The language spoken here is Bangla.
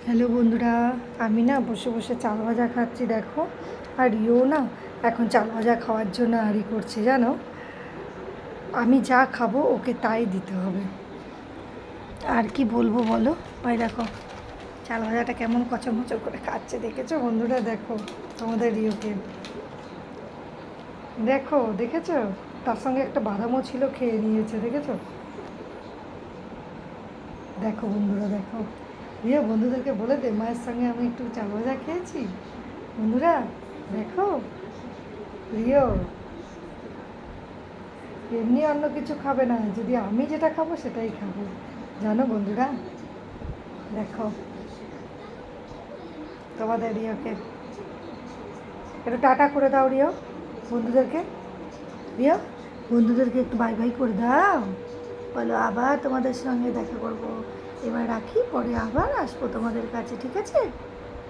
হ্যালো বন্ধুরা, আমি না বসে বসে চাল ভাজা খাচ্ছি দেখো। আর রিও না এখন চাল ভাজা খাওয়ার জন্য আড়ি করছে জানো। আমি যা খাবো ওকে তাই দিতে হবে। আর কি বলবো বলো, ওই দেখো চাল ভাজাটা কেমন কচমচর করে খাচ্ছে, দেখেছো বন্ধুরা? দেখো তোমাদের রিওকে দেখো, দেখেছো? তার সঙ্গে একটা বাদামও ছিল, খেয়ে নিয়েছে, দেখেছো? দেখো বন্ধুরা দেখো, রিও বন্ধুদেরকে বলে দে মায়ের সঙ্গে আমি একটু চাল ভাজা খেয়েছি। বন্ধুরা দেখো, রিও এমনি অন্য কিছু খাবে না, যদি আমি যেটা খাবো সেটাই খাবো, জানো বন্ধুরা? দেখো তোমাদের রিওকে একটু টাটা করে দাও রিও বন্ধুদেরকে। রিও বন্ধুদেরকে একটু বাই বাই করে দাও, বলো আবার তোমাদের সঙ্গে দেখা করবো। এবার রাখি, পরে আবার আসবো তোমাদের কাছে, ঠিক আছে?